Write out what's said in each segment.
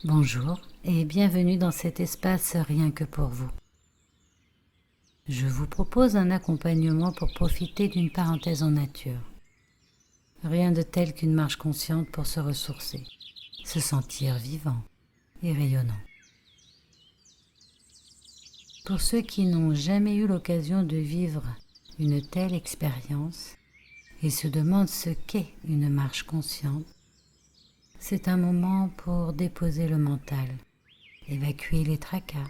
Bonjour et bienvenue dans cet espace rien que pour vous. Je vous propose un accompagnement pour profiter d'une parenthèse en nature. Rien de tel qu'une marche consciente pour se ressourcer, se sentir vivant et rayonnant. Pour ceux qui n'ont jamais eu l'occasion de vivre une telle expérience et se demandent ce qu'est une marche consciente, c'est un moment pour déposer le mental, évacuer les tracas,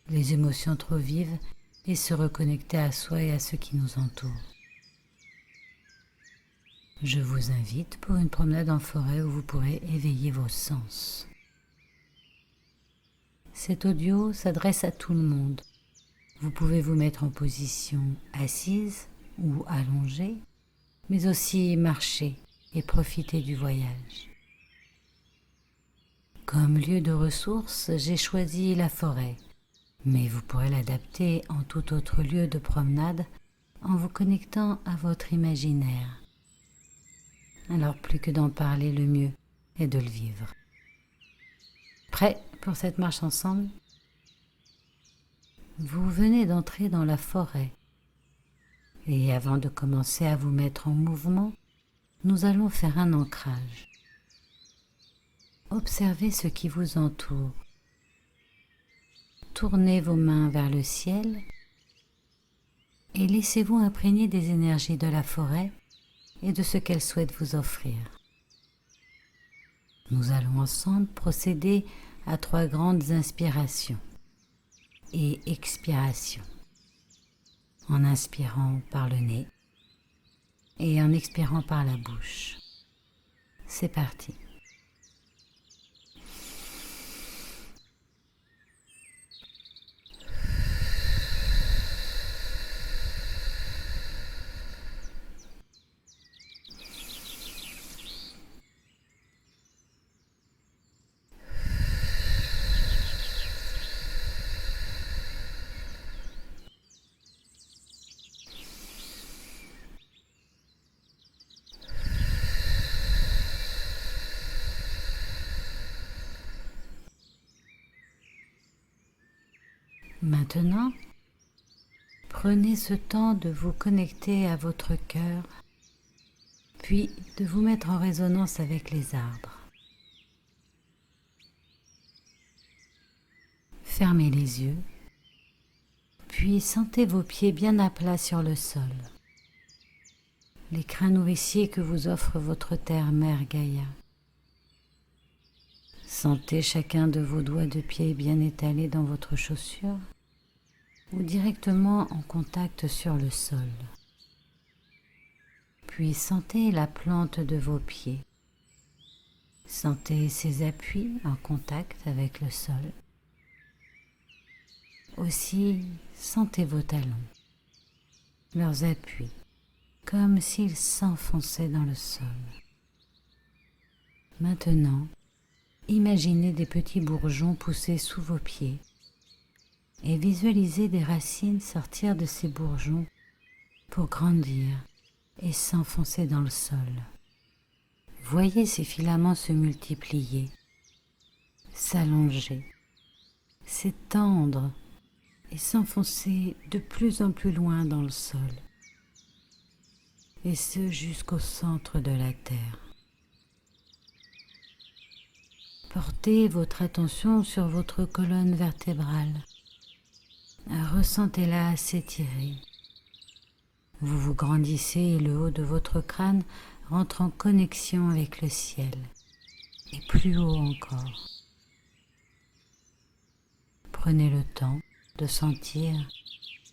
les émotions trop vives et se reconnecter à soi et à ceux qui nous entourent. Je vous invite pour une promenade en forêt où vous pourrez éveiller vos sens. Cet audio s'adresse à tout le monde. Vous pouvez vous mettre en position assise ou allongée, mais aussi marcher et profiter du voyage. Comme lieu de ressources, j'ai choisi la forêt, mais vous pourrez l'adapter en tout autre lieu de promenade en vous connectant à votre imaginaire. Alors plus que d'en parler, le mieux est de le vivre. Prêt pour cette marche ensemble? Vous venez d'entrer dans la forêt et avant de commencer à vous mettre en mouvement, nous allons faire un ancrage. Observez ce qui vous entoure. Tournez vos mains vers le ciel et laissez-vous imprégner des énergies de la forêt et de ce qu'elle souhaite vous offrir. Nous allons ensemble procéder à 3 grandes inspirations et expirations, en inspirant par le nez et en expirant par la bouche. C'est parti. Maintenant, prenez ce temps de vous connecter à votre cœur, puis de vous mettre en résonance avec les arbres. Fermez les yeux, puis sentez vos pieds bien à plat sur le sol. L'écrin nourricier que vous offre votre terre-mère Gaïa. Sentez chacun de vos doigts de pied bien étalés dans votre chaussure ou directement en contact sur le sol. Puis sentez la plante de vos pieds. Sentez ses appuis en contact avec le sol. Aussi, sentez vos talons, leurs appuis, comme s'ils s'enfonçaient dans le sol. Maintenant, imaginez des petits bourgeons pousser sous vos pieds et visualisez des racines sortir de ces bourgeons pour grandir et s'enfoncer dans le sol. Voyez ces filaments se multiplier, s'allonger, s'étendre et s'enfoncer de plus en plus loin dans le sol, et ce jusqu'au centre de la terre. Portez votre attention sur votre colonne vertébrale. Ressentez-la s'étirer. Vous vous grandissez et le haut de votre crâne rentre en connexion avec le ciel, et plus haut encore. Prenez le temps de sentir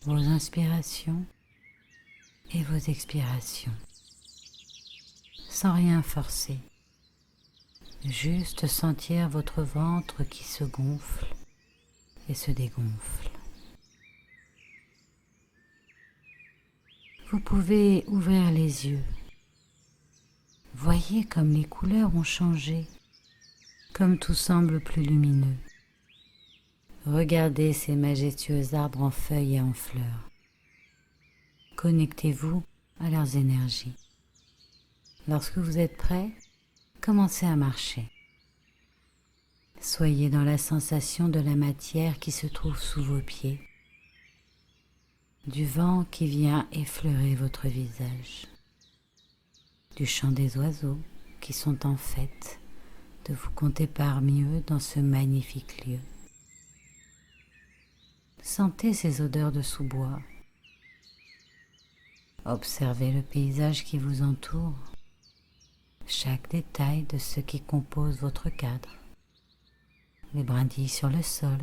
vos inspirations et vos expirations, sans rien forcer. Juste sentir votre ventre qui se gonfle et se dégonfle. Vous pouvez ouvrir les yeux. Voyez comme les couleurs ont changé, comme tout semble plus lumineux. Regardez ces majestueux arbres en feuilles et en fleurs. Connectez-vous à leurs énergies. Lorsque vous êtes prêt, commencez à marcher. Soyez dans la sensation de la matière qui se trouve sous vos pieds, du vent qui vient effleurer votre visage, du chant des oiseaux qui sont en fête de vous compter parmi eux dans ce magnifique lieu. Sentez ces odeurs de sous-bois. Observez le paysage qui vous entoure, chaque détail de ce qui compose votre cadre. Les brindilles sur le sol,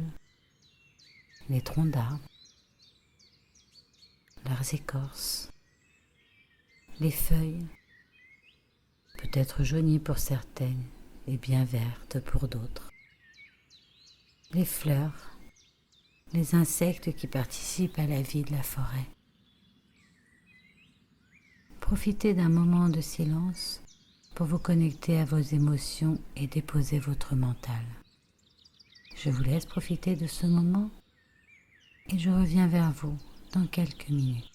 les troncs d'arbres, leurs écorces, les feuilles, peut-être jaunies pour certaines et bien vertes pour d'autres, les fleurs, les insectes qui participent à la vie de la forêt. Profitez d'un moment de silence pour vous connecter à vos émotions et déposer votre mental. Je vous laisse profiter de ce moment et je reviens vers vous dans quelques minutes.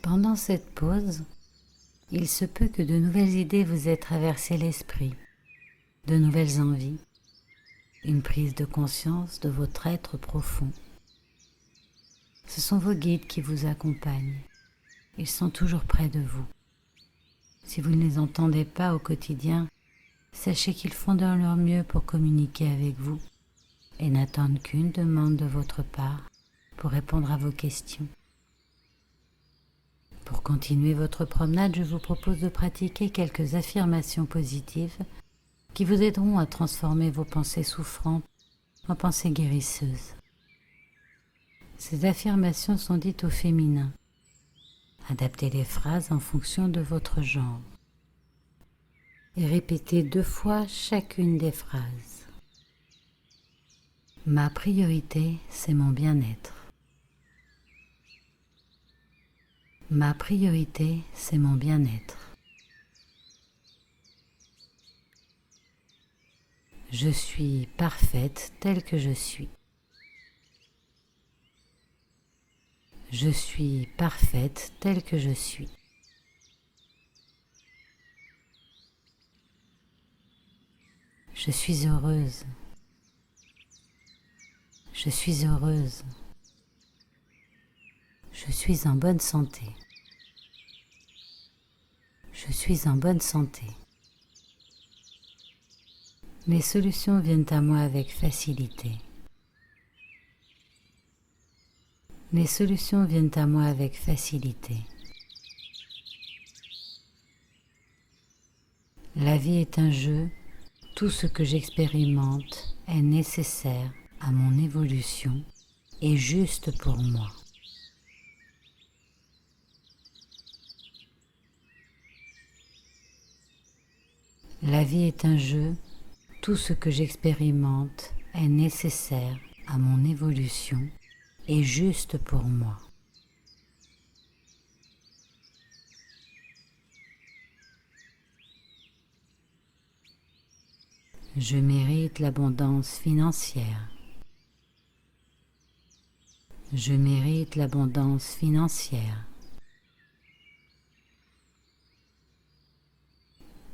Pendant cette pause, il se peut que de nouvelles idées vous aient traversé l'esprit, de nouvelles envies, une prise de conscience de votre être profond. Ce sont vos guides qui vous accompagnent. Ils sont toujours près de vous. Si vous ne les entendez pas au quotidien, sachez qu'ils font de leur mieux pour communiquer avec vous et n'attendent qu'une demande de votre part pour répondre à vos questions. Pour continuer votre promenade, je vous propose de pratiquer quelques affirmations positives qui vous aideront à transformer vos pensées souffrantes en pensées guérisseuses. Ces affirmations sont dites au féminin. Adaptez les phrases en fonction de votre genre et répétez 2 fois chacune des phrases. Ma priorité, c'est mon bien-être. Ma priorité, c'est mon bien-être. Je suis parfaite telle que je suis. Je suis parfaite telle que je suis. Je suis heureuse Je suis heureuse. Je suis en bonne santé. Je suis en bonne santé. Les solutions viennent à moi avec facilité. Les solutions viennent à moi avec facilité. La vie est un jeu. Tout ce que j'expérimente est nécessaire à mon évolution et juste pour moi. La vie est un jeu. Tout ce que j'expérimente est nécessaire à mon évolution et juste pour moi. Je mérite l'abondance financière. Je mérite l'abondance financière.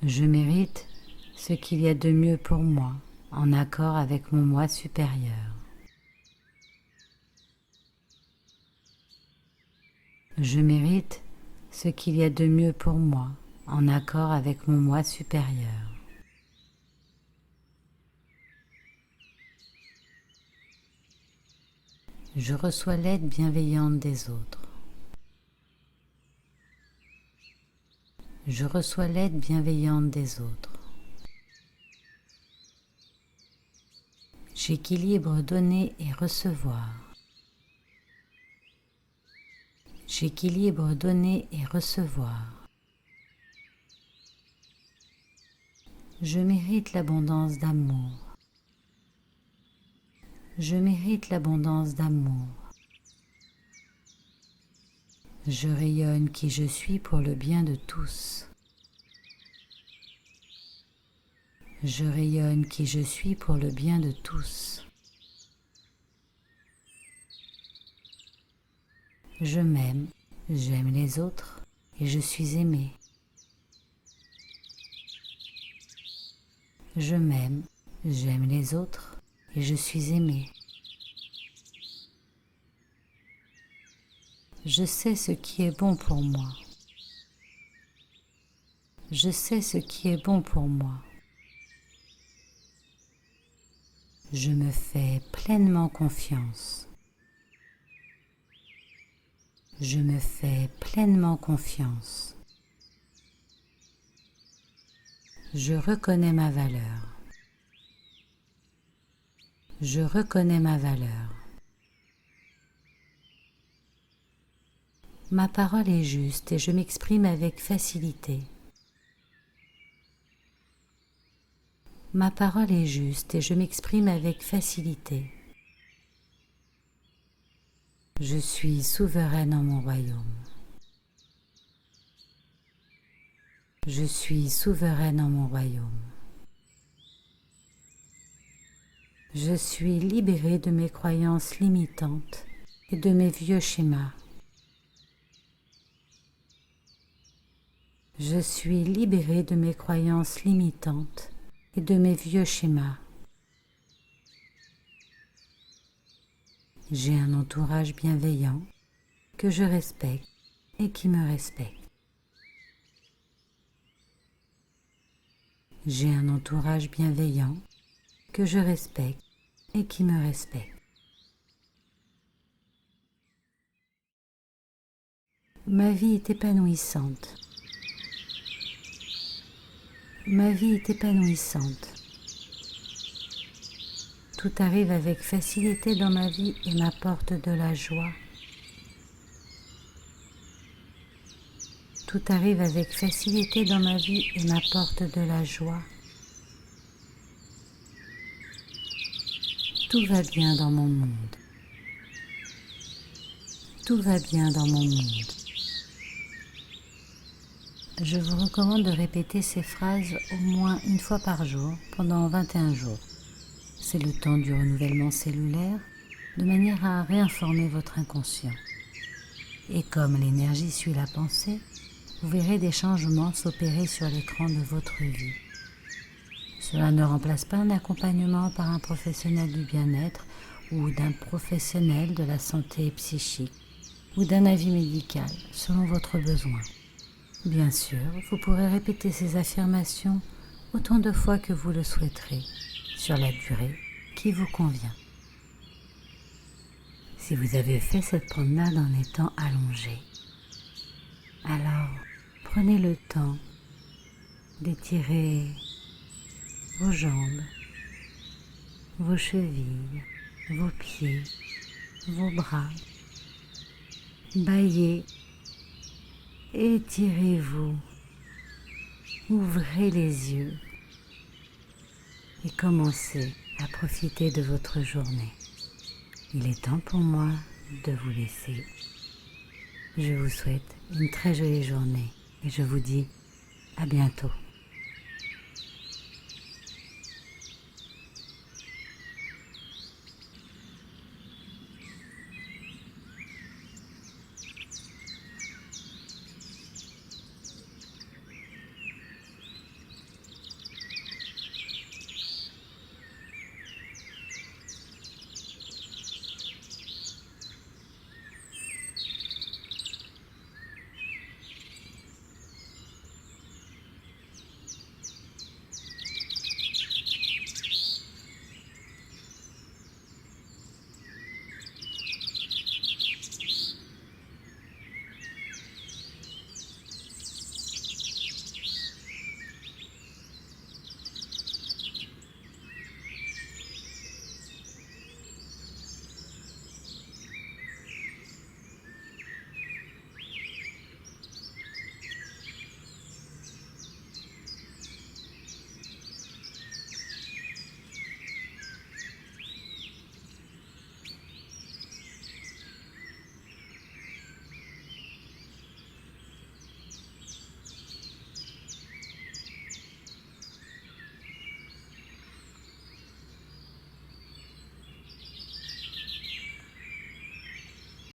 Je mérite ce qu'il y a de mieux pour moi, en accord avec mon moi supérieur. Je mérite ce qu'il y a de mieux pour moi, en accord avec mon moi supérieur. Je reçois l'aide bienveillante des autres. Je reçois l'aide bienveillante des autres. J'équilibre donner et recevoir. J'équilibre donner et recevoir. Je mérite l'abondance d'amour. Je mérite l'abondance d'amour. Je rayonne qui je suis pour le bien de tous. Je rayonne qui je suis pour le bien de tous. Je m'aime, j'aime les autres et je suis aimé. Je m'aime, j'aime les autres et je suis aimé. Je sais ce qui est bon pour moi. Je sais ce qui est bon pour moi. Je me fais pleinement confiance. Je me fais pleinement confiance. Je reconnais ma valeur. Je reconnais ma valeur. Ma parole est juste et je m'exprime avec facilité. Ma parole est juste et je m'exprime avec facilité. Je suis souveraine en mon royaume. Je suis souveraine en mon royaume. Je suis libérée de mes croyances limitantes et de mes vieux schémas. Je suis libérée de mes croyances limitantes et de mes vieux schémas. J'ai un entourage bienveillant que je respecte et qui me respecte. J'ai un entourage bienveillant que je respecte et qui me respecte. Ma vie est épanouissante. Ma vie est épanouissante. Tout arrive avec facilité dans ma vie et m'apporte de la joie. Tout arrive avec facilité dans ma vie et m'apporte de la joie. Tout va bien dans mon monde. Tout va bien dans mon monde. Je vous recommande de répéter ces phrases au moins une fois par jour pendant 21 jours. C'est le temps du renouvellement cellulaire, de manière à réinformer votre inconscient. Et comme l'énergie suit la pensée, vous verrez des changements s'opérer sur l'écran de votre vie. Cela ne remplace pas un accompagnement par un professionnel du bien-être ou d'un professionnel de la santé psychique ou d'un avis médical selon votre besoin. Bien sûr, vous pourrez répéter ces affirmations autant de fois que vous le souhaiterez, sur la durée qui vous convient. Si vous avez fait cette promenade en étant allongé, alors prenez le temps d'étirer vos jambes, vos chevilles, vos pieds, vos bras. Bâillez, étirez-vous, ouvrez les yeux et commencez à profiter de votre journée. Il est temps pour moi de vous laisser. Je vous souhaite une très jolie journée et je vous dis à bientôt.